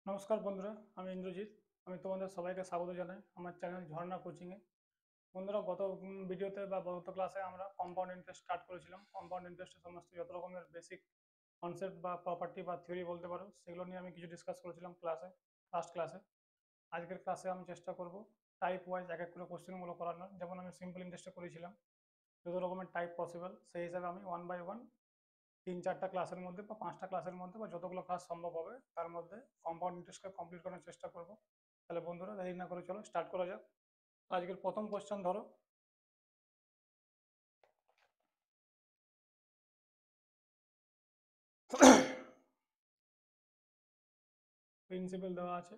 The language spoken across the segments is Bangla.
নমস্কার বন্ধুরা, আমি ইন্দ্রজিৎ। আমি তোমাদের সবাইকে স্বাগত জানাই আমার চ্যানেল ঝর্ণা কোচিংয়ে। বন্ধুরা, গত ভিডিওতে বা গত ক্লাসে আমরা কম্পাউন্ড ইন্টারেস্ট স্টার্ট করেছিলাম। কম্পাউন্ড ইন্টারেস্টের সমস্ত যত রকমের বেসিক কনসেপ্ট বা প্রপার্টি বা থিওরি বলতে পারো, সেগুলো নিয়ে আমি কিছু ডিসকাস করেছিলাম ফার্স্ট ক্লাসে। আজকের ক্লাসে আমি চেষ্টা করব টাইপ ওয়াইজ এক এক করে কোশ্চেনগুলো করানোর। যেমন আমি সিম্পল ইন্টারেস্টে করেছিলাম, যত রকমের টাইপ পসিবল সেই হিসাবে আমি ওয়ান বাই ওয়ান 3-4টা ক্লাসের মধ্যে বা 5টা ক্লাসের মধ্যে বা যতগুলো ক্লাস সম্ভব হবে তার মধ্যে কম্পাউন্ড ইন্টারেস্টকে কমপ্লিট করার চেষ্টা করব। তাহলে বন্ধুরা, দেরি না করে চলো স্টার্ট করা যাক। আজকের প্রথম কোশ্চেন ধরো, প্রিন্সিপাল দেওয়া আছে,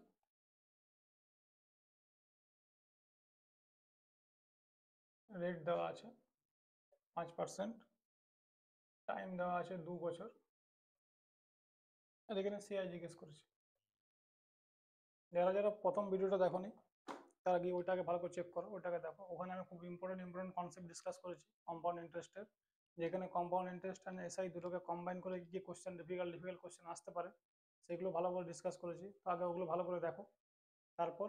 রেট দেওয়া আছে 5%, টাইম দেওয়া আছে 2 বছর, আর এখানে সিআই জিজ্ঞেস করেছে। যারা যারা প্রথম ভিডিওটা দেখোনি তারা গিয়ে ওইটাকে ভালো করে চেক করো, ওইটাকে দেখো। ওখানে আমি খুব ইম্পর্টেন্ট কনসেপ্ট ডিসকাস করেছি কম্পাউন্ড ইন্টারেস্টের, যেখানে কম্পাউন্ড ইন্টারেস্ট আর এসআই দুটোকে কম্বাইন করে যে কোশ্চেন ডিফিকাল্ট কোশ্চেন আসতে পারে সেগুলো ভালো করে ডিসকাস করেছি। তো আগে ওগুলো ভালো করে দেখো, তারপর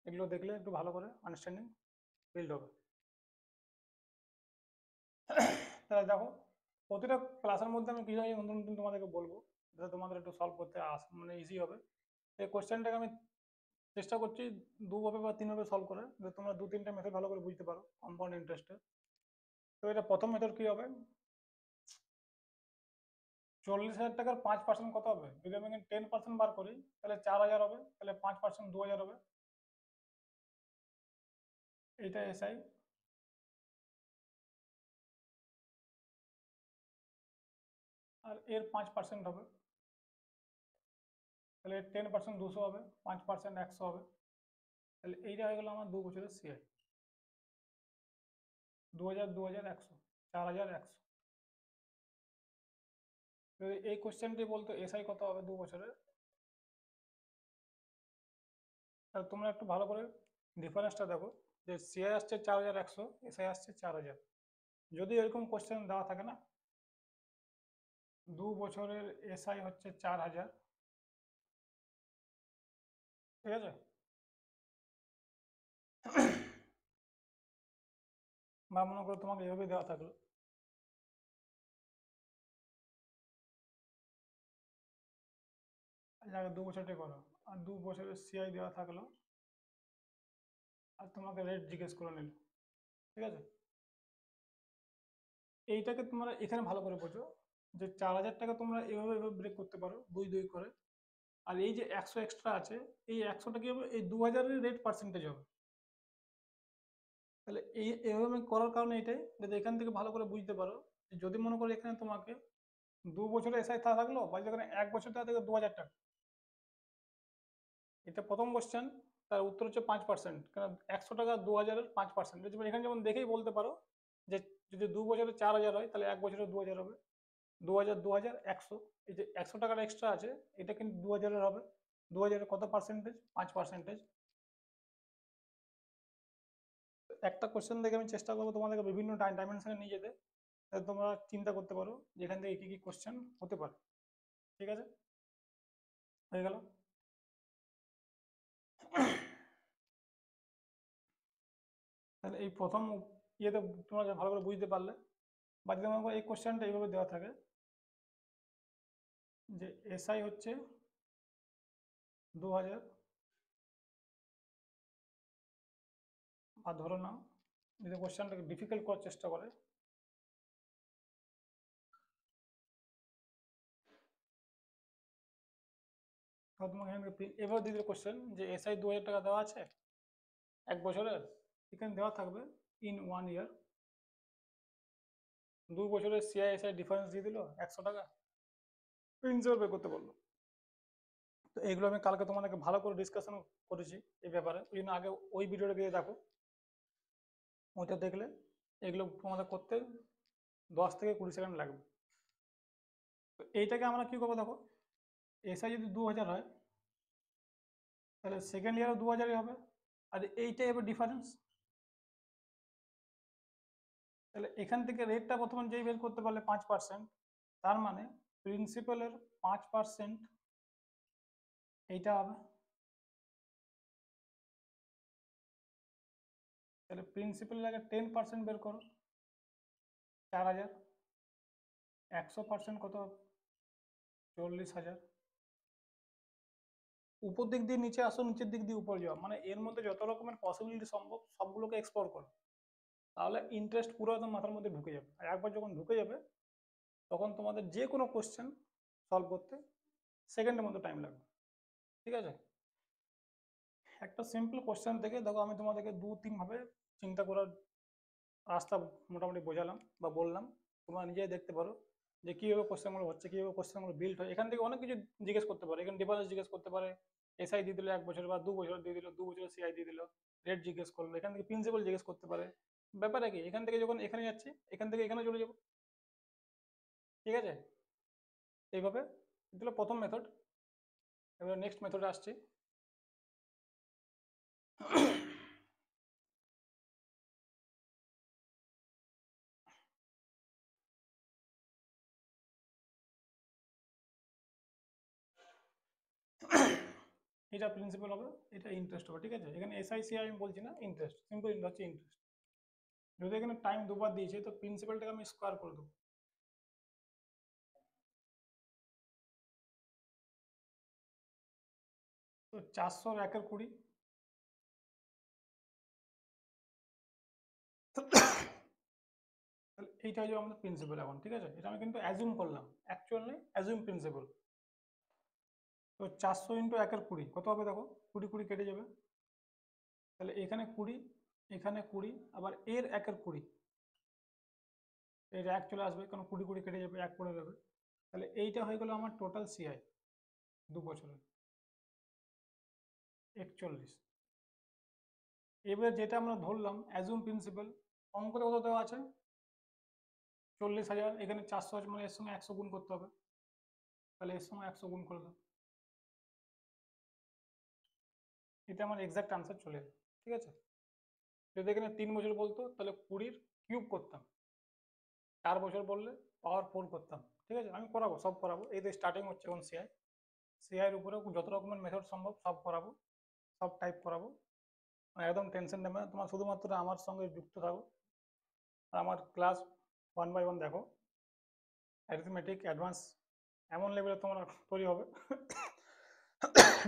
এগুলো দেখলে একটু ভালো করে আন্ডারস্ট্যান্ডিং বিল্ড হবে। তাহলে দেখো, প্রতিটা ক্লাসের মধ্যে আমি কিছু নতুন নতুন তোমাদেরকে বলবো, যাতে তোমাদের একটু সলভ করতে মানে ইজি হবে। এই কোশ্চেনটাকে আমি চেষ্টা করছি দুভাবে বা তিনভাবে সলভ করে, যাতে তোমরা 2-3টা মেথড ভালো করে বুঝতে পারো কম্পাউন্ড ইন্টারেস্টে। তো এটা প্রথম মেথড কি হবে, 40,000 টাকার 5% কত হবে? যদি আমি 10% বার করি তাহলে 4,000 হবে, তাহলে 5% 2,000 হবে। এইটা এসআই, আর এর 5% হবে, তাহলে 10% 200 হবে, 5% 100 হবে। তাহলে এইটা হয়ে গেল আমার 2 বছরের সিআই। 2,000 2,000 100, 4,100। যদি এই কোশ্চেনটি বলতো এসআই কত হবে 2 বছরের, তাহলে তোমরা একটু ভালো করে ডিফারেন্সটা দেখো, যে সিআই আসছে 4,100, এসআই আসছে 4,000। যদি এরকম কোশ্চেন দেওয়া থাকে না, 2 বছরের এসআই হচ্ছে 4,000, ঠিক আছে, বা মনে করো তোমাকে এভাবে দেওয়া থাকলো, আগে 2 বছরটাই করো, আর 2 বছরের সিআই দেওয়া থাকলো, আর তোমাকে রেট জিজ্ঞেস করে নিল, ঠিক আছে। এইটাকে তোমরা এখানে ভালো করে বোঝো, যে 4,000 টাকা তোমরা এভাবে এভাবে ব্রেক করতে পারো 2-2 করে। আর এই যে 100 এক্সট্রা আছে, এই 100টা কি হবে, এই 2,000-এর রেট পার্সেন্টেজ হবে। তাহলে এভাবে করার কারণে এটাই, যাতে এখান থেকে ভালো করে বুঝতে পারো, যদি মনে করো এখানে তোমাকে 2 বছরে এসআই থাকলো, বা যেখানে 1 বছর থেকে 2,000 টাকা, এটা প্রথম কোশ্চেন, তার উত্তর হচ্ছে 5%। কারণ 100 টাকা 2,000-এর 5%, এখানে যেমন দেখেই বলতে পারো যে যদি 2 বছরে 4,000 হয় তাহলে 1 বছরে 2,000 হবে। 2,000 2,000 100, এই যে 100 টাকার এক্সট্রা আছে এটা কিন্তু 2,000-এর হবে। 2,000-এর কত পার্সেন্টেজ? 5%। একটা কোশ্চেন দেখে আমি চেষ্টা করবো তোমাদেরকে বিভিন্ন ডাইমেনশনে নিয়ে যেতে, যাতে তোমরা চিন্তা করতে পারো যেখান থেকে কি কি কোশ্চেন হতে পারে, ঠিক আছে। হয়ে গেল। তাহলে এই প্রথম ইয়েতে তোমরা ভালো করে বুঝতে পারলে, বা যদি মনে করো এই কোশ্চেনটা এইভাবে দেওয়া থাকে, যে এসআই হচ্ছে 2,000, আর ধরো নাও যদি কোশ্চেনটাকে ডিফিকাল্ট করার চেষ্টা করে, তাহলে তোমাকে এখান থেকে এবার দিয়ে দিল কোশ্চেন যে এসআই 2,000 টাকা দেওয়া আছে 1 বছরের, এখানে দেওয়া থাকবে ইন 1 ইয়ার। 2 বছরের সিআইএসআই ডিফারেন্স দিয়ে দিল 100 টাকা, প্রিন্সিপাল পে করতে বললো। তো এইগুলো আমি কালকে তোমাদেরকে ভালো করে ডিসকাশন করেছি এই ব্যাপারে, ওই জন্য আগে ওই ভিডিওটা গিয়ে দেখো, ওইটা দেখলে এগুলো তোমাদের করতে 10 থেকে 20 সেকেন্ড লাগবে। তো এইটাকে আমরা কি করবো দেখো, এসআই যদি 2,000 হয় তাহলে সেকেন্ড ইয়ারও 2,000-ই হবে, আর এইটাই হবে ডিফারেন্স। তাহলে এখান থেকে রেটটা প্রথমে যেই বের করতে পারলে 5%, তার মানে প্রিন্সিপালের 5% এইটা হবে, তাহলে প্রিন্সিপালের আগে 10% বের করো, 4,000, 100% কত হবে, 40,000। উপর দিক দিয়ে নিচে আসো, নিচের দিক দিয়ে উপর যাও, মানে এর মধ্যে যত রকমের পসিবিলিটি সম্ভব সবগুলোকে এক্সপ্লোর করো, তাহলে ইন্টারেস্ট পুরো একদম মাথার মধ্যে ঢুকে যাবে। আর একবার যখন ঢুকে যাবে তখন তোমাদের যে কোনো কোশ্চেন সলভ করতে সেকেন্ডের মতো টাইম লাগবে। ঠিক আছে, একটা সিম্পল কোশ্চেন থেকে দেখো আমি তোমাদেরকে 2-3 ভাবে চিন্তা করার রাস্তা মোটামুটি বোঝালাম বা বললাম, তোমরা নিজেই দেখতে পারো যে কীভাবে কোশ্চেনগুলো হচ্ছে, কীভাবে কোশ্চেনগুলো বিল্ড হয়। এখান থেকে অনেক কিছু জিজ্ঞেস করতে পারে, এখানে ডিফারেন্স জিজ্ঞেস করতে পারে, এসআই দিয়ে দিল 1 বছর বা 2 বছর দিয়ে দিল, 2 বছরের সিআই দিয়ে দিল, রেট জিজ্ঞেস করলো, এখান থেকে প্রিন্সিপাল জিজ্ঞেস করতে পারে। ব্যাপার কি, এখান থেকে যখন এখানে যাচ্ছি এখান থেকে এখানে চলে যাবো। ঠিক আছে, এইভাবে এটা হলো প্রথম মেথড। এবার নেক্সট মেথডে আসছি। এটা প্রিন্সিপাল হবে, এটা ইন্টারেস্ট হবে। ঠিক আছে, এখানে এসআইসি আমি বলছি না, ইন্টারেস্ট, সিম্পল হচ্ছে ইন্টারেস্ট। যদি এখানে টাইম দুবার দিয়েছে তো প্রিন্সিপালটাকে আমি স্কোয়ার করে দেবো। তো 400 একের 20, তাহলে এইটা হচ্ছে আমাদের প্রিন্সিপাল এখন। ঠিক আছে, এটা আমি কিন্তু অ্যাজিউম করলাম, অ্যাকচুয়াল নয়, অ্যাজিউম প্রিন্সিপাল। তো 400 ইন্টু একের 20 কত হবে দেখো, 20 20 কেটে যাবে, তাহলে এখানে 20, এখানে 20, আবার এর একের 20, এর এক চলে আসবে কারণ 20 20 কেটে যাবে, এক পড়ে যাবে। তাহলে এইটা হয়ে গেল আমার টোটাল সিআই 2 বছরের, 41। এবার যেটা আমরা ধরলাম অ্যাজুম প্রিন্সিপাল, অঙ্কতে কত দেওয়া আছে, 40,000, এখানে 400 আছে মানে এর সঙ্গে 100 গুণ করতে হবে, তাহলে এর সঙ্গে 100 গুণ করে দাও, এটা আমার এক্সাক্ট আনসার চলে যাবে। ঠিক আছে, যদি এখানে 3 বছর বলতো তাহলে 20-র কিউব করতাম, 4 বছর বললে পাওয়ার 4 করতাম। ঠিক আছে, আমি করাবো, সব করাবো, এই তো স্টার্টিং হচ্ছে এখন সিআই, সিআইয়ের উপরে যত রকমের মেথড সম্ভব সব করাবো, সব টাইপ করাবো, একদম টেনশন নেবে না, তোমার শুধুমাত্র আমার সঙ্গে যুক্ত থাকো আর আমার ক্লাস 1 বাই 1 দেখো, অ্যারিথমেটিক অ্যাডভান্স এমন লেভেলে তোমার তৈরি হবে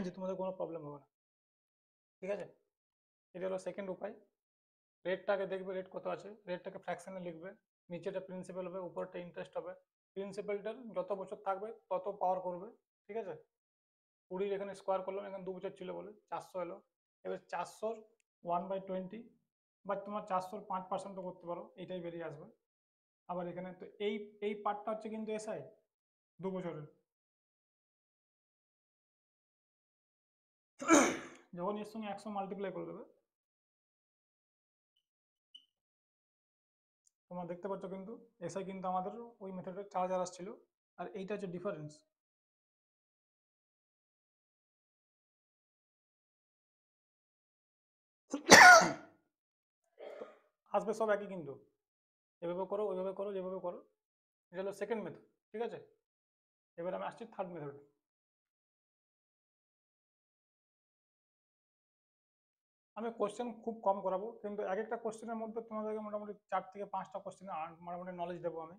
যে তোমাদের কোনো প্রবলেম হবে না। ঠিক আছে, এটা হলো সেকেন্ড উপায়। রেটটাকে দেখবে, রেট কত আছে, রেটটাকে ফ্র্যাকশনে লিখবে, নিচেটা প্রিন্সিপাল হবে, উপরটা ইন্টারেস্ট হবে। প্রিন্সিপালটার যত বছর থাকবে তত পাওয়ার করবে। ঠিক আছে, 20 এখানে স্কোয়ার করলাম, এখানে 2 বছর ছিল বলে 400 এলো। এবার 400-র 1/20 বা তোমার 400-র 5% করতে পারো, এইটাই বেরিয়ে আসবে। আবার এখানে তো এই পার্টটা হচ্ছে কিন্তু এসআই 2 বছরের, যখন এর সঙ্গে 100 মাল্টিপ্লাই করে দেবে তোমরা দেখতে পাচ্ছ কিন্তু এসআই কিন্তু আমাদের ওই মেথডের 4,000 আসছিল, আর এইটা হচ্ছে ডিফারেন্স। আসবে সব একই কিন্তু, এভাবে করো ওইভাবে করো যেভাবে করো, এটা হলো সেকেন্ড মেথড। ঠিক আছে, এবার আমি আসছি থার্ড মেথড। আমি কোশ্চেন খুব কম করাবো, কিন্তু এক একটা কোশ্চেনের মধ্যে তোমাদেরকে মোটামুটি 4 থেকে 5টা কোশ্চেন মোটামুটি নলেজ দেবো আমি,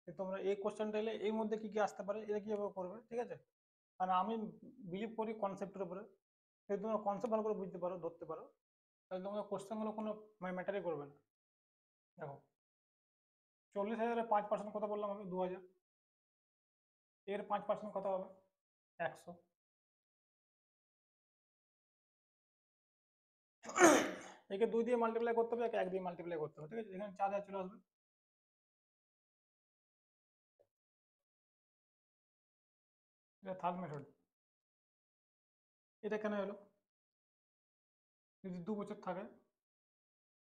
যে তোমরা এই কোশ্চেনটা এলে এর মধ্যে কি কি আসতে পারে, এটা কীভাবে করবে। ঠিক আছে, কারণ আমি বিলিভ করি কনসেপ্টের উপরে, যদি তোমরা কনসেপ্ট ভালো করে বুঝতে পারো, ধরতে পারো, তাহলে তোমাদের কোশ্চেনগুলো কোনো ম্যাটারই করবে না। দেখো 40,000-এর 5% কত বললাম আমি, 2,000, এর 5% কত হবে, 100। একে 2 দিয়ে মাল্টিপ্লাই করতে হবে, একে 1 দিয়ে মাল্টিপ্লাই করতে হবে। ঠিক আছে, এখানে 4,000 চলে আসবে, এটা থার্ড মেথড। এটা কেন এলো, যদি 2 বছর থাকে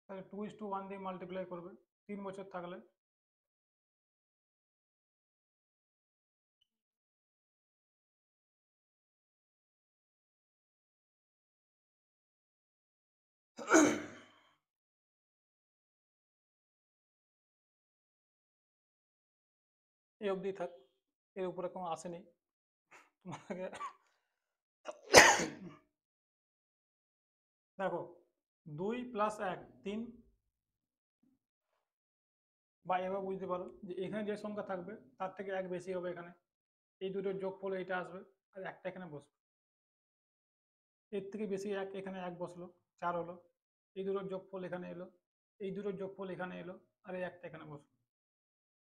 তাহলে 2:1 দিয়ে মাল্টিপ্লাই করবে, 3 বছর থাকলে এই অবধি থাক, এর উপরে কোনো আসেনি তোমাকে। দেখো 2+1 3, বা এভাবে বুঝতে পারো যে এখানে যে সংখ্যা থাকবে তার থেকে এক বেশি হবে এখানে, এই দুটোর যোগফল এটা আসবে, আর একটা এখানে বসবে। এর থেকে বেশি এক, এখানে এক বসলো, 4 হলো। এই দুটোর যোগফল এখানে এলো, এই দুটোর যোগফল এখানে এলো, আর এই একটা এখানে বসলো।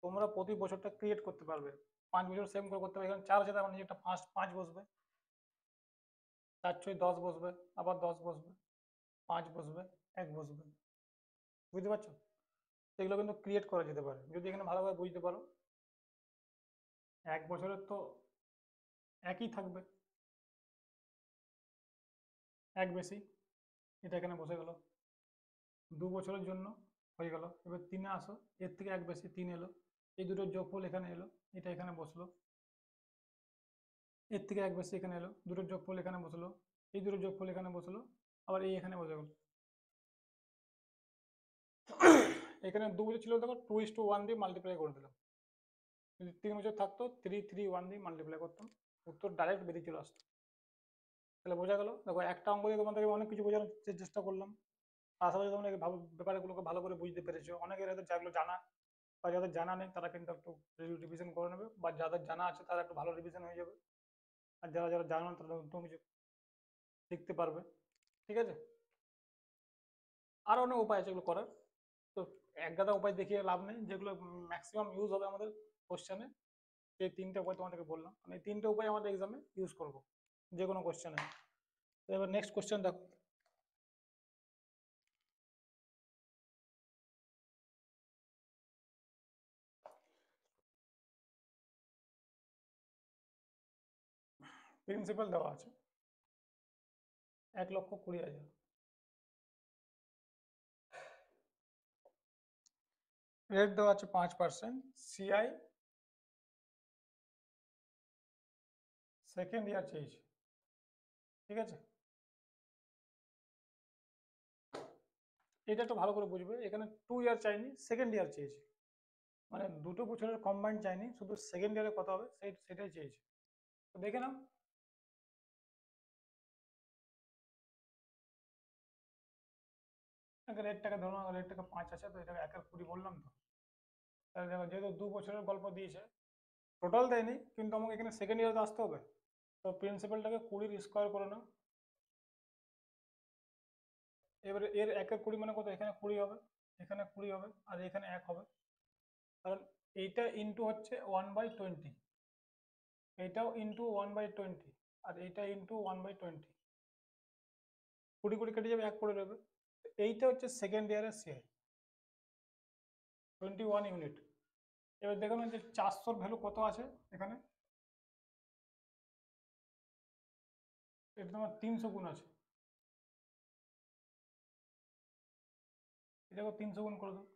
তোমরা প্রতি বছরটা ক্রিয়েট করতে পারবে, 5 বছর সেম করে করতে পারবে। এখানে 4 আছে, তার মানে একটা 5 বসবে, 4×6 = 10 বসবে, আবার 10 বসবে, 5 বসবে, 1 বসবে। বুঝতে পারছো? এগুলো কিন্তু ক্রিয়েট করা যেতে পারে যদি এখানে ভালোভাবে বুঝতে পারো। 1 বছরের তো একই থাকবে, এক বেশি, এটা এখানে বসে গেল। 2 বছরের জন্য হয়ে গেল। এবার 3-এ আসো, এর থেকে এক বেশি 3 এলো, এই দুটোর যোগফল এখানে এলো, এটা এখানে বসলো। এর থেকে এক বেশি এখানে এলো, দুটোর যোগফল এখানে বসলো, এই দুটোর যোগফল এখানে বসলো, আবার এই এখানে বসে গেল। এখানে 2 বছর ছিল, দেখো 2:1 দিয়ে মাল্টিপ্লাই করে দিলাম। যদি 3 বছর থাকতো 3:3:1 দিয়ে মাল্টিপ্লাই করতাম, উত্তর ডাইরেক্ট বেরিয়ে চলে আসতো। তাহলে বোঝা গেল। দেখো একটা অঙ্ক দিয়ে তোমাদেরকে অনেক কিছু বোঝানোর চেষ্টা করলাম, পাশাপাশি তোমরা এই ব্যাপারগুলোকে ভালো করে বুঝতে পেরেছো। অনেকের হয়তো যেগুলো জানা বা যাদের জানা নেই তারা কিন্তু একটু রিভিশন করে নেবে, বা যাদের জানা আছে তারা একটু ভালো রিভিশন হয়ে যাবে, আর যারা যারা জানো না তারা নতুন কিছু শিখতে পারবে। ঠিক আছে? আরো অনেক উপায় আছে এগুলো করার। তো এক গাদা উপায় দেখিয়ে লাভ নেই, যেগুলো ম্যাক্সিমাম ইউজ হবে আমাদের কোশ্চেনে, যে 3টে উপায় তোমাদেরকে বললাম, মানে এই 3টে উপায় আমাদের এক্সামে ইউজ করবো যে কোনো কোশ্চেনে। তো এবার নেক্সট কোশ্চেন দেখো। প্রিন্সিপাল দেওয়া আছে 1,20,000। রেট দেওয়া আছে 5%। সিআই সেকেন্ড ইয়ার চেয়েছে। ঠিক আছে? এটা একটু ভালো করে বুঝবে, এখানে 2 ইয়ার চাইনি, সেকেন্ড ইয়ার চেয়েছে। মানে দুটো বছরের কম্বাইন্ড চাইনি, শুধু সেকেন্ড ইয়ারে কত হবে সেটাই চেয়েছে। তো দেখে নাও। রেটটাকে ধরো, রেটটাকে 5 আছে, তো এটাকে 1,20 বললাম তো। তাহলে দেখো, যেহেতু 2 বছরের গল্প দিয়েছে, টোটাল দেয়নি, কিন্তু আমাকে এখানে সেকেন্ড ইয়ারে আসতে হবে। তো প্রিন্সিপালটাকে 20 স্কোয়ার করে নাও। এবারে এর 1,20 মানে কত? এখানে 20 হবে, এখানে 20 হবে, আর এখানে 1 হবে। কারণ এইটা ইন্টু হচ্ছে 1/20, এইটাও ইন্টু 1/20, আর এইটা ইন্টু 1/20। 20 20 কেটে যাবে, 1 পড়ে রইবে। এইটা হচ্ছে সেকেন্ড ইয়ারের সিআই, 21 ইউনিট। এবার দেখুন যে 400-র ভ্যালু কত আছে এখানে। এটা তোমার 300 গুণ আছে। এটাকে 300 গুণ করে দাও,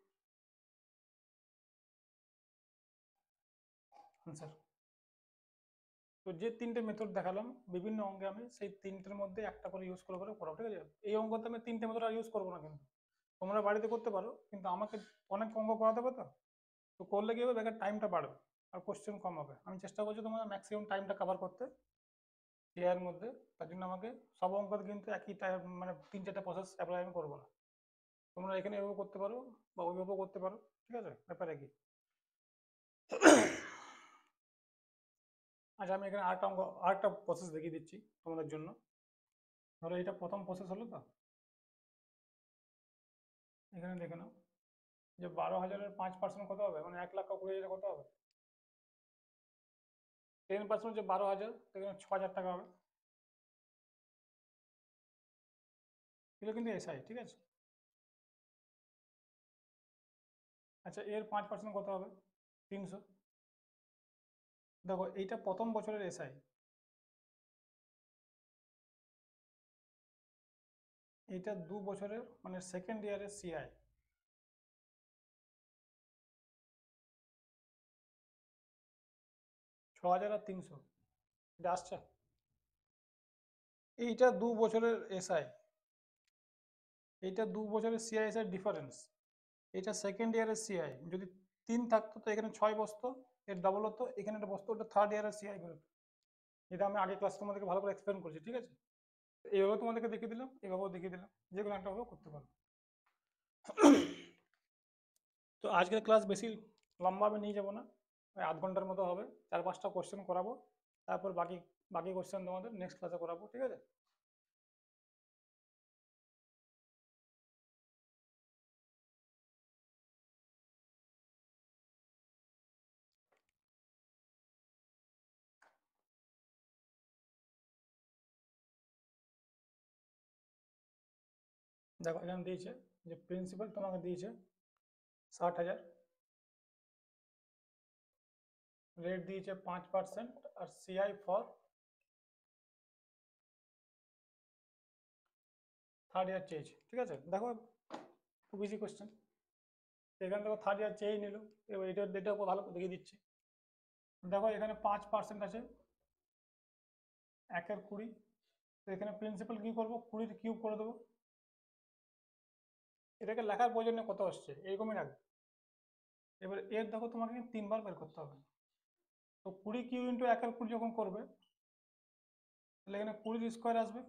আনসার। তো যে 3টে মেথড দেখালাম বিভিন্ন অঙ্কে, আমি সেই 3টের মধ্যে একটা করে ইউজ করে করে করাবো। ঠিক আছে? এই অঙ্কতে আমি 3টে মেথড আর ইউজ করবো না, কিন্তু তোমরা বাড়িতে করতে পারো, কিন্তু আমাকে অনেক অঙ্ক করাতে হবে। তো করলে কি হবে, বেকার টাইমটা বাড়বে আর কোশ্চেন কম হবে। আমি চেষ্টা করছি তোমার ম্যাক্সিমাম টাইমটা কভার করতে এর মধ্যে। তার জন্য আমাকে সব অঙ্কতে কিন্তু একই টাইম, মানে 3-4টা প্রসেস অ্যাপ্লাই আমি করবো না। তোমরা এখানে এভাবে করতে পারো বা ওইভাবেও করতে পারো। ঠিক আছে? ব্যাপার একই। আচ্ছা, আমি এখানে আরেকটা প্রসেস দেখিয়ে দিচ্ছি তোমাদের জন্য। ধরো এটা প্রথম প্রসেস হলো তো, এখানে দেখে নাও যে 12,000-এর 5% কত হবে, মানে 1,20,000 কত হবে। 10% হচ্ছে 12,000, এখানে 6,000 টাকা হবে। এগুলো কিন্তু এসআই। ঠিক আছে? আচ্ছা, এর 5% কত হবে? 300। দেখো এইটা প্রথম বছরের এসআই, এইটা 2 বছরের মানে সেকেন্ড ইয়ারের সিআই। 6,000 আর 300, এটা আসছে। এইটা 2 বছরের এসআই, এইটা 2 বছরের সিআই এর ডিফারেন্স। এটা সেকেন্ড ইয়ারের সিআই, যদি 3 থাকতো তো এখানে 6 বসতো, এর ডবল হতো, এখানে এটা বসতো, ওটা থার্ড ইয়ারের সিআই বেরোতো। এটা আমি আগে ক্লাস তোমাদেরকে ভালো করে এক্সপ্লেন করছি। ঠিক আছে? এইভাবে তোমাদেরকে দেখিয়ে দিলাম, এভাবেও দেখিয়ে দিলাম, যে কোনো একটা ভাবে করতে পারো। তো আজকের ক্লাস বেশি লম্বা আমি নিয়ে যাবো না, ওই আধ ঘন্টার মতো হবে। 4-5টা কোশ্চেন করাবো, তারপর বাকি বাকি কোশ্চেন তোমাদের নেক্সট ক্লাসে করাবো, ঠিক আছে? দেখো এখানে দিয়েছে যে প্রিন্সিপাল তোমাকে দিয়েছে 60,000, রেট দিয়েছে 5%, আর সিআই ফর থার্ড ইয়ার চেয়েছে, ঠিক আছে? দেখো খুব ইজি কোশ্চেন, এখানে দেখো থার্ড ইয়ার চেয়েই নিল। এবার এটা ভালো করে দেখিয়ে দিচ্ছি। দেখো এখানে 5% আছে, 1/20। তো এখানে প্রিন্সিপাল কি করবো, 20 কিউব করে দেবো। এটাকে লেখার প্রয়োজনে কত আসছে এরকমই রাখবে। এবার এর দেখো তোমাকে 3 বার বের করতে হবে। তো 20 কিউ ইন্টু 1/20 যখন করবে, তাহলে এখানে 20 স্কোয়ার আসবে,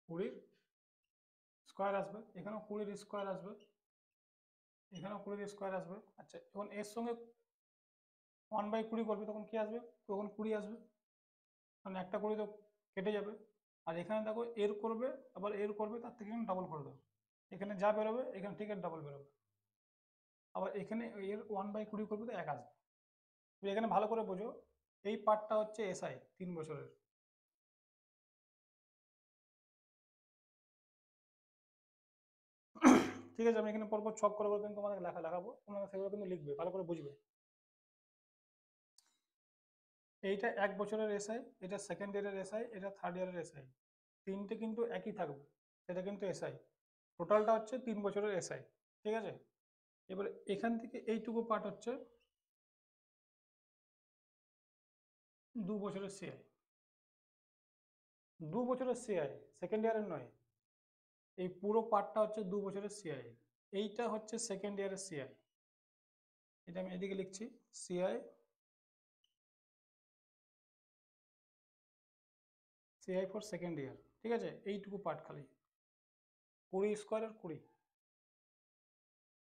কুড়ির স্কোয়ার আসবে, এখানেও 20 স্কোয়ার আসবে, এখানেও 20 স্কোয়ার আসবে। আচ্ছা এখন এর সঙ্গে 1/20 করবে, তখন কি আসবে, তখন 20 আসবে, কারণ একটা 20 তো কেটে যাবে। আর এখানে দেখো এর করবে, আবার এর করবে, তার থেকে ডাবল করে দেবো। এখানে যা বেরোবে এখানে ঠিক এর ডাবল বেরোবে। আবার এখানে এর 1/20 করবে, তো 1 আসবে। তুমি এখানে ভালো করে বোঝো, এই পার্টটা হচ্ছে এসআই 3 বছরের। ঠিক আছে, আমি এখানে পরপর ছক করে করে কিন্তু তোমাদের লেখাবো, তোমরা সেগুলো কিন্তু লিখবে, ভালো করে বুঝবে। এইটা 1 বছরের এসআই, এটা সেকেন্ড ইয়ারের এসআই, এটা থার্ড ইয়ারের এসআই, তিনটে কিন্তু একই থাকবে, সেটা কিন্তু এসআই। টোটালটা হচ্ছে 3 বছরের এসআই, ঠিক আছে? এবার এখান থেকে এইটুকু পার্ট হচ্ছে 2 বছরের সিআই, 2 বছরের সিআই, সেকেন্ড ইয়ারের নয়। এই পুরো পার্টটা হচ্ছে 2 বছরের সিআই, এইটা হচ্ছে সেকেন্ড ইয়ারের সিআই। এটা আমি এদিকে লিখছি, CI, CI for second year, ঠিক আছে? এইটুকু পার্ট খালি 20 স্কোয়ার আর 20।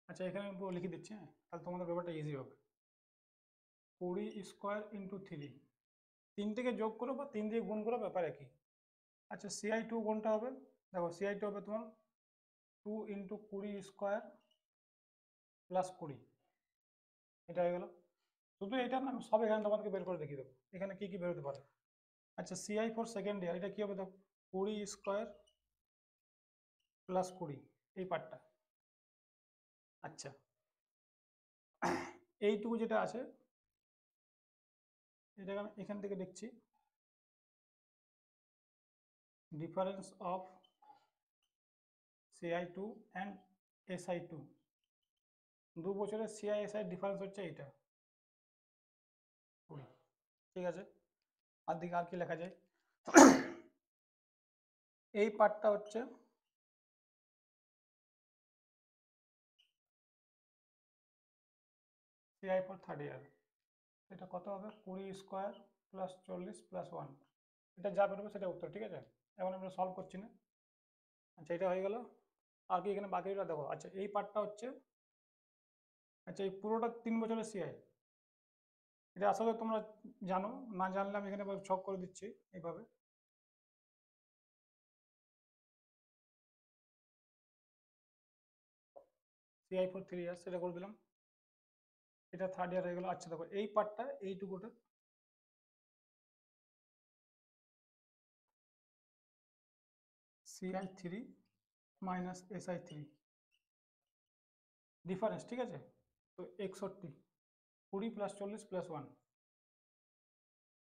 আচ্ছা এখানে আমি পুরো লিখে দিচ্ছি, হ্যাঁ, তাহলে তোমাদের ব্যাপারটা ইজি হবে। 20 স্কোয়ার ইন্টু 3, 3 থেকে যোগ করো বা 3 দিয়ে গুণ করো, ব্যাপার একই। আচ্ছা CI2 কোনটা হবে, দেখো CI2 হবে তোমার 2 ইন্টু 20 স্কোয়ার প্লাস 20, এটা হয়ে গেল। শুধু এটা না, আমি সব এখানে তোমাদেরকে বের করে দেখিয়ে দেবো এখানে কি কি বেরোতে পারে। আচ্ছা সিআই ফর সেকেন্ড ইয়ার, এটা কি হবে, দেখো 20 স্কোয়ার প্লাস 20, এই পার্টটা। আচ্ছা এইটুকু যেটা আছে, এটাকে আমি এখান থেকে দেখছি, difference of CI2 and SI2, 2 বছরের সিআই এসআই ডিফারেন্স হচ্ছে এইটা 20, ঠিক আছে? আর দিকে আর কি লেখা যায়, এই পার্টটা হচ্ছে সিআই ফর থার্ড ইয়ার, এটা কত হবে, 20 স্কোয়ার প্লাস 40 প্লাস 1, এটা যা বেরোবে সেটা উত্তর, ঠিক আছে? এখন আমরা সলভ করছি না। আচ্ছা এটা হয়ে গেল, আর কি এখানে বাকিটা দেখো। আচ্ছা এই পার্টটা হচ্ছে, আচ্ছা এই পুরোটা 3 বছরের সিআই, এটা আসলে তোমরা জানো, না জানলে আমি এখানে ছক করে দিচ্ছি এইভাবে। সিআই ফর 3 ইয়ার্স, এটা করে দিলাম, এটা থার্ড ইয়ার হয়ে গেল। আচ্ছা দেখো এই পার্টটা, এইটুকুটা CI3 মাইনাস SI3 ডিফারেন্স, ঠিক আছে? তো 61, 20 প্লাস 40 প্লাস 1।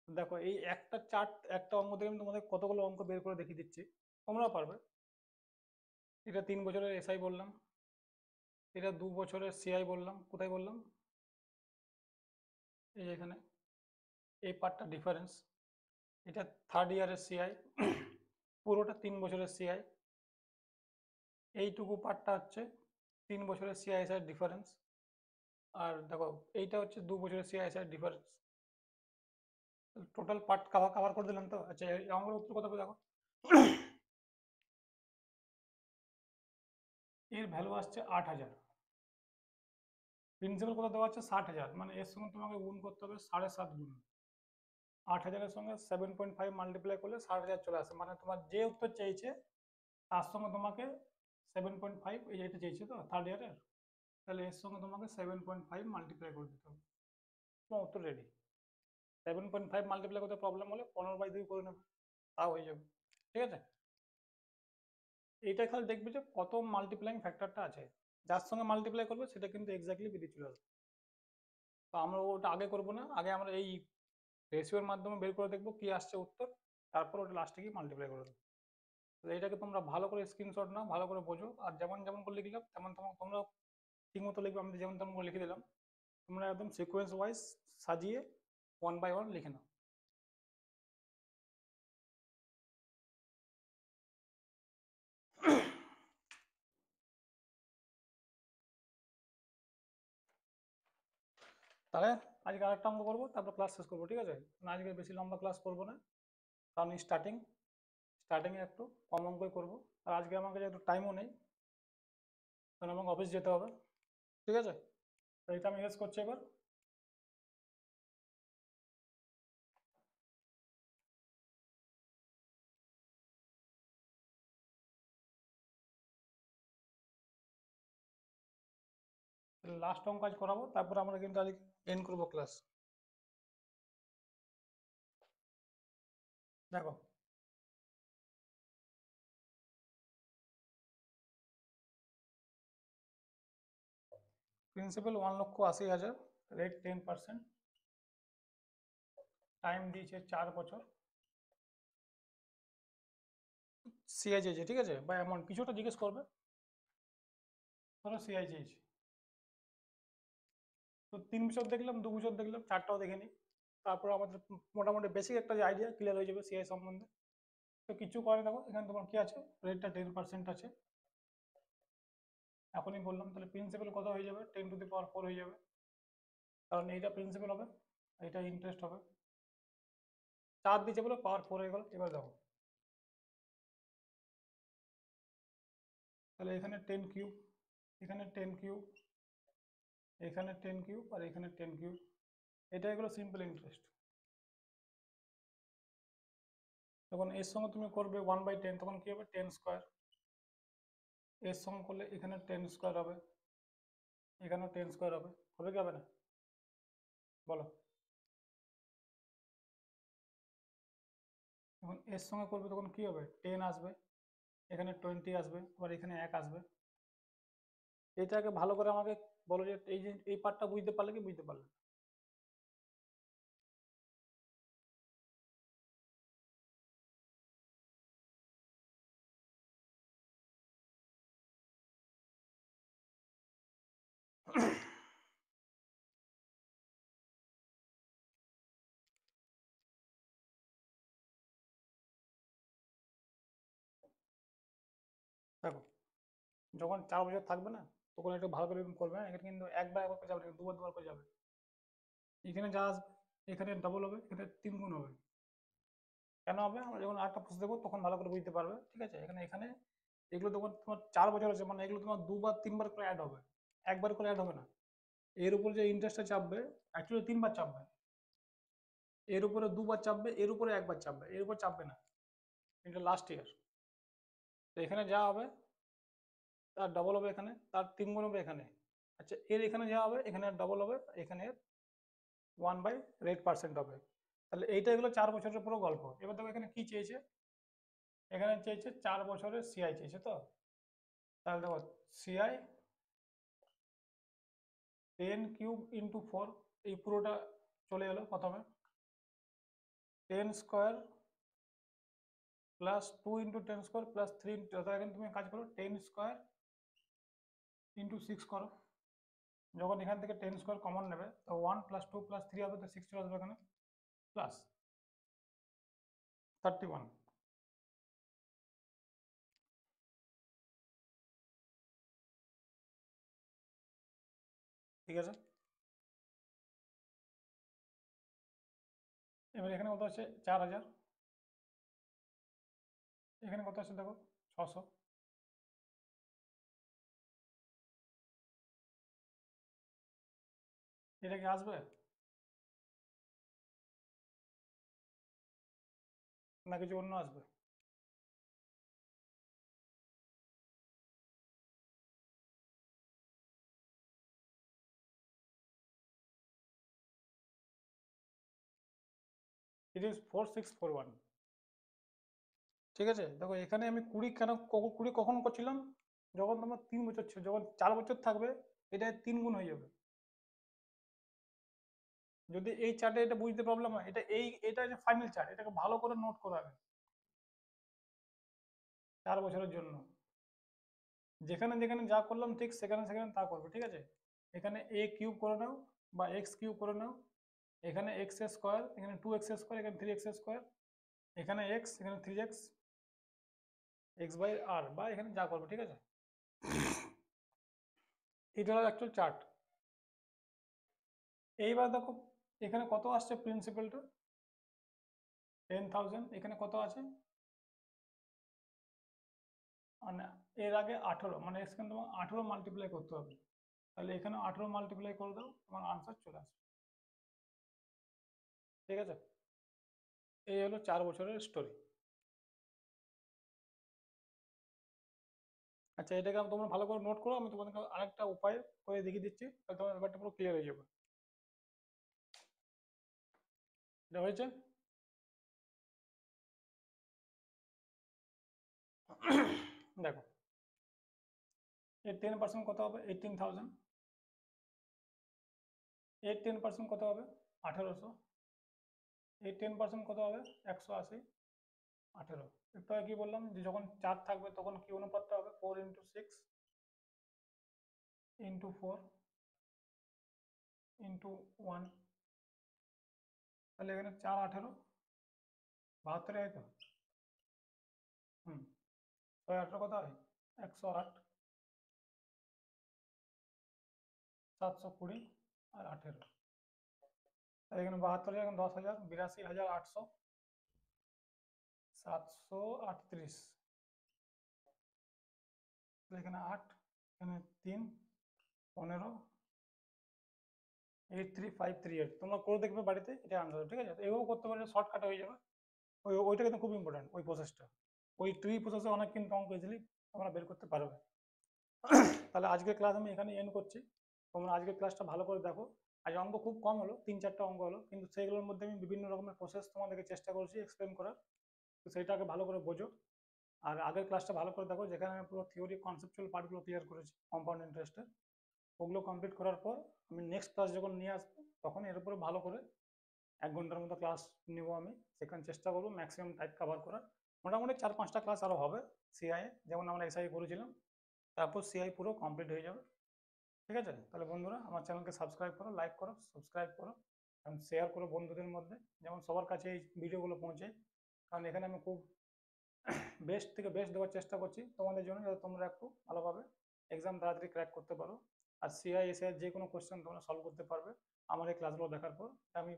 দেখো এই একটা চার্ট, একটা অঙ্ক থেকে আমি তোমাদের কতগুলো অঙ্ক বের করে দেখিয়ে দিচ্ছি, তোমরাও পারবে। এটা 3 বছরের এসআই বললাম, এটা 2 বছরের সিআই বললাম, কোথায় বললাম, এই এখানে, এই পার্টটা ডিফারেন্স। এটা থার্ড ইয়ারের সিআই, পুরোটা 3 বছরের সিআই। এইটুকু পার্টটা হচ্ছে 3 বছরের সিআই এর ডিফারেন্স। আর দেখো এইটা হচ্ছে 2 বছরের CISI difference. Total part cover cover করে দিলাম তো। আচ্ছা এই অঙ্কের উত্তর কত হবে দেখো। এর ভ্যালু আসছে 8,000। প্রিন্সিপাল কত দেওয়া আছে 60,000, মানে এর সঙ্গে তোমাকে গুণ করতে হবে 7.5 গুণ। 8,000-এর সঙ্গে 7.5 মাল্টিপ্লাই করলে 60,000 চলে আসে, মানে তোমার যে উত্তর চেয়েছে তার সঙ্গে তোমাকে 7.5, এই যেটা চেয়েছে তো থার্ড ইয়ারের, তাহলে এর সঙ্গে তোমাকে 7.5 মাল্টিপ্লাই করে দিতে হবে, তোমার উত্তর রেডি। 7.5 মাল্টিপ্লাই করতে প্রবলেম হলে 15/2 করে নেবে, তাও হয়ে যাবে। ঠিক আছে, এইটা খালি দেখবে যে কত মাল্টিপ্লাইং ফ্যাক্টরটা আছে, যার সঙ্গে মাল্টিপ্লাই করবে সেটা কিন্তু এক্স্যাক্টলি বেরিয়ে চলে আসবে। তো আমরা ওটা আগে করবো না, আগে আমরা এই রেশিওর মাধ্যমে বের করে দেখবো কি আসছে উত্তর, তারপর ওটা লাস্টে গিয়ে মাল্টিপ্লাই করে দেবো। তো এইটাকে তোমরা ভালো করে স্ক্রিনশট নাও, ভালো করে বোঝো, আর যেমন যেমন করে লিখলাম তেমন তেমন তোমরা ঠিক মতো লিখবে, আমি যেমন তেমন করে লিখে দিলাম, তোমরা একদম সিকোয়েন্স ওয়াইজ সাজিয়ে 1 বাই 1 লিখে নাও। তাহলে আজকে আরেকটা অঙ্ক করবো, তারপর ক্লাস শেষ করবো, ঠিক আছে? আজকে বেশি লম্বা ক্লাস করবো না, কারণ স্টার্টিংয়ে একটু কম অঙ্কই করবো, আর আজকে আমাকে একটু টাইমও নেই, কারণ আমাকে অফিস যেতে হবে। ঠিক আছে, তো এটা আমি ইউজ করছি এবার। লাস্ট অঙ্ক কাজ করাবো, তারপর আমরা কিন্তু আজকে এন্ড করবো ক্লাস। দেখো প্রিন্সিপাল 1,80,000, রেট 10%, টাইম দিয়েছে 4 বছর, সিআই চেয়েছে, ঠিক আছে, বা অ্যামাউন্ট কিছুটা জিজ্ঞেস করবে, ধরো সিআই চেয়েছে। তো 3 বছর দেখলাম, 2 বছর দেখলাম, 4টাও দেখে নিই, তারপর আমাদের মোটামুটি বেসিক একটা যে আইডিয়া ক্লিয়ার হয়ে যাবে সিআই সম্বন্ধে। তো কিছু করে দেখো, এখানে তোমার কি আছে, রেটটা 10% আছে, এখনই বললাম। তাহলে প্রিন্সিপাল কত হয়ে যাবে, 10⁴ হয়ে যাবে, কারণ এইটা প্রিন্সিপাল হবে, এইটা ইন্টারেস্ট হবে। 4 দিচ্ছে বলে পাওয়ার 4 হয়ে গেল। এবার দেখো, তাহলে এখানে 10³ এখানে 10³ এখানে 10³ আর এখানে 10³, এটা হলো সিম্পল ইন্টারেস্ট। যখন এর সঙ্গে তুমি করবে 1/10, তখন কি হবে 10²। এর সঙ্গে করলে এখানে 10² হবে, এখানেও 10² হবে, হবে কি হবে না বলো? যখন এর সঙ্গে করবে তখন কি হবে, 10 আসবে, এখানে 20 আসবে, আবার এখানে 1 আসবে। এটাকে ভালো করে আমাকে বলো যে এই যে এই পার্টটা বুঝতে পারলে কি বুঝতে পারলে? দেখো যখন 4 বছর থাকবে না, তখন একটু ভালো করে করবে, হ্যাঁ? এখানে কিন্তু একবার একবার করে যাবে না, দুবার দুবার করে যাবে। এখানে যা আসবে এখানে ডবল হবে, এখানে 3 গুণ হবে। কেন হবে, আমরা যখন আরেকটা প্রশ্ন দেবো তখন ভালো করে বুঝতে পারবে। ঠিক আছে, এখানে এখানে এগুলো তখন তোমার 4 বছর আছে, মানে এগুলো তোমার 2 বার 3 বার করে অ্যাড হবে, একবার করে অ্যাড হবে না। এর উপর যে ইন্টারেস্টটা চাপবে, অ্যাকচুয়ালি 3 বার চাপবে, এর উপরে 2 বার চাপবে, এর উপরে 1 বার চাপবে, এর উপর চাপবে না, এটা লাস্ট ইয়ার। তো এখানে যা হবে তার ডবল হবে, এখানে তার 3 গুণ হবে এখানে। আচ্ছা এর এখানে যা হবে এখানে ডবল হবে, এখানে 1/8% হবে। তাহলে এইটা এগুলো 4 বছরের পুরো গল্প। এবার দেখো এখানে কি চেয়েছে, এখানে চেয়েছে 4 বছরের সিআই চেয়েছে তো। তাহলে দেখো সিআই 10³ × 4, এই পুরোটা চলে এলো প্রথমে, 10² প্লাস 2 × 10² প্লাস 3, এখানে তুমি কাজ করো 10² × 6 করো। যখন এখান থেকে 10² কমন নেবে তো 1 + 2 + 3 হবে, তো 6 চলে আসবে এখানে, প্লাস 31। ঠিক আছে, এবার এখানে কত আছে 4000, এখানে কত আছে দেখো 600। এটা কি আসবে না কিছু অন্য আসবে? It is 4641। ঠিক আছে, দেখো এখানে আমি 20 কেন 20 কখন করছিলাম, যখন তোমার 3 বছর ছিল, যখন 4 বছর থাকবে এটা 3 গুণ হয়ে যাবে। যদি এই চার্টে এটা বুঝতে প্রবলেম হয়, এটা যে ফাইনাল চার্ট, এটাকে ভালো করে নোট করা হবে 4 বছরের জন্য। যেখানে যেখানে যা করলাম ঠিক সেখানে সেখানে তা করবে, ঠিক আছে। এখানে এ কিউব করে নাও বা এক্স কিউব করে নাও, এখানে এক্স স্কোয়ার, এখানে 2x স্কোয়ার, এখানে 3x স্কোয়ার, এখানে এক্স, এখানে 3x, এক্স বাই আর, বা এখানে যা করবে, ঠিক আছে। এটা হলো অ্যাকচুয়াল চার্ট। এইবার দেখো এখানে কত আসছে প্রিন্সিপালটা 10,000, এখানে কত আছে মানে এর আগে 18, মানে এখানে তোমার 18 মাল্টিপ্লাই করতে হবে, তাহলে এখানে 18 মাল্টিপ্লাই করে দাও, তোমার আনসার চলে আসবে, ঠিক আছে। এই হলো 4 বছরের স্টোরি। আচ্ছা, এটাকে তোমরা ভালো করে নোট করো, আমি তোমাদেরকে আরেকটা উপায় করে দেখিয়ে দিচ্ছি, তাহলে তোমার ব্যাপারটা পুরো ক্লিয়ার হয়ে যাবে। এটা হয়েছে। দেখো এর 10% কত হবে 18,000, এর 10% কত হবে 1800, এর 10% কত হবে 180, 18। একটু আগে কি বললাম যে যখন 4 থাকবে তখন কি অনুপাতটা হবে 4x6 × 4 × 1, তাহলে এখানে 4 18 72 হয় তো। হুম, 6 18 কত হয় 108, 720 আর 18, তাহলে এখানে 72, এখানে 10,000, 82,800, 738, এখানে 8, এখানে 3, 15, 83538। তোমরা করে দেখবে বাড়িতে, এটা আনসার, ঠিক আছে। এভাবে করতে পারলে শর্টকাট হয়ে যাবে। ওইটা কিন্তু খুব ইম্পর্টেন্ট, ওই প্রসেসটা, ওই ট্রি প্রসেসে অনেক কিন্তু অঙ্ক ইজিলি তোমরা বের করতে পারবে। তাহলে আজকের ক্লাস আমি এখানে এন্ড করছি। তোমরা আজকের ক্লাসটা ভালো করে দেখো। আজ অঙ্ক খুব কম হলো, 3-4টা অঙ্ক হলো, কিন্তু সেইগুলোর মধ্যে আমি বিভিন্ন রকমের প্রসেস তোমাদেরকে চেষ্টা করছি এক্সপ্লেন করার, তো সেইটাকে ভালো করে বোঝো। আর আগের ক্লাসটা ভালো করে দেখো, যেখানে আমি পুরো থিওরি কনসেপচুয়াল পার্টগুলো ক্লিয়ার করেছি কম্পাউন্ড ইন্টারেস্টের। ওগুলো কমপ্লিট করার পর আমি নেক্সট ক্লাস যখন নিয়ে আসবো, তখন এর উপরে ভালো করে 1 ঘন্টার মতো ক্লাস নেব আমি, সেখানে চেষ্টা করবো ম্যাক্সিমাম টাইপ কভার করার। মোটামুটি 4-5টা ক্লাস আরও হবে সিআই, যেমন আমরা এসআই করেছিলাম, তারপর সিআই পুরো কমপ্লিট হয়ে যাবে, ঠিক আছে। তাহলে বন্ধুরা আমার চ্যানেলকে সাবস্ক্রাইব করো, লাইক করো, সাবস্ক্রাইব করো, এবং শেয়ার করো বন্ধুদের মধ্যে, যেমন সবার কাছে এই ভিডিওগুলো পৌঁছে। কারণ এখানে আমি খুব বেস্ট থেকে বেস্ট দেওয়ার চেষ্টা করছি তোমাদের জন্য, যাতে তোমরা একটু ভালোভাবে এক্সাম তাড়াতাড়ি ক্র্যাক করতে পারো, আর সিআই এসআই যে কোনো কোয়েশ্চেন তোমরা সলভ করতে পারবে আমার এই ক্লাসগুলো দেখার পর, আমি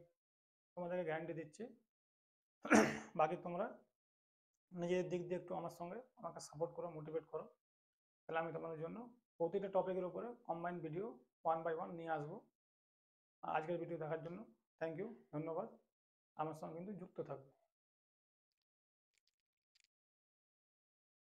তোমাদেরকে গ্যারান্টি দিচ্ছি। বাকি তোমরা নিজেদের দিক দিয়ে একটু আমার সঙ্গে আমাকে সাপোর্ট করো, মোটিভেট করো, তাহলে আমি তোমাদের জন্য প্রতিটা টপিকের উপরে কম্বাইন্ড ভিডিও 1 বাই 1 নিয়ে আসবো। আজকের ভিডিও দেখার জন্য থ্যাংক ইউ, ধন্যবাদ। আমার সঙ্গে কিন্তু যুক্ত থাকবে।